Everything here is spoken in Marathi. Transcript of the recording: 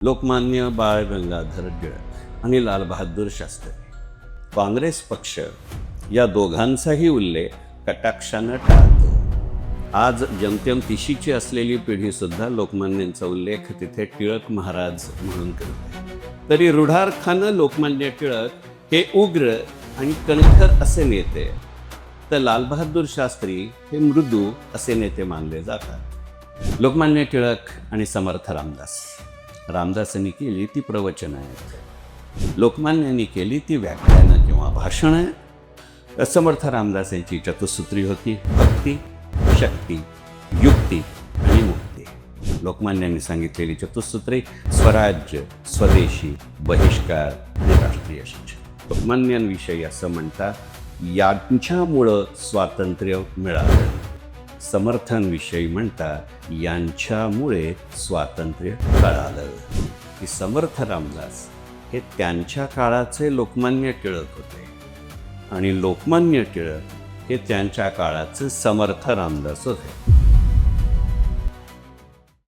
लोकमान्य बाळ गंगाधर टिळक आणि लालबहादूर शास्त्री, काँग्रेस पक्ष या दोघांचाही उल्लेख कटाक्षानं टाळतो. आज जमतेम तिशीची असलेली पिढीसुद्धा लोकमान्यांचा उल्लेख तिथे टिळक महाराज म्हणून करते. तरी रूढार्थानं लोकमान्य टिळक हे उग्र आणि कणखर असे नेते, तर लालबहादूर शास्त्री हे मृदू असे नेते मानले जातात. लोकमान्य टिळक आणि समर्थ रामदासांनी केली ती प्रवचनं आहेत, लोकमान्यांनी केली ती व्याख्यानं किंवा भाषणं आहेत. समर्थ रामदास यांची चतुसूत्री होती: भक्ती, शक्ती, युक्ती आणि मुक्ती. लोकमान्यांनी सांगितलेली चतुसूत्री: स्वराज्य, स्वदेशी, बहिष्कार आणि राष्ट्रीय शिक्षण. लोकमान्यांविषयी असं म्हणतात, यांच्यामुळं स्वातंत्र्य मिळालं. समर्थांविषयी म्हणतात, यांच्यामुळे स्वातंत्र्य कळालं. की समर्थ रामदास हे त्यांच्या काळाचे लोकमान्य टिळक होते आणि लोकमान्य टिळक हे त्यांच्या काळाचे समर्थ रामदास होते.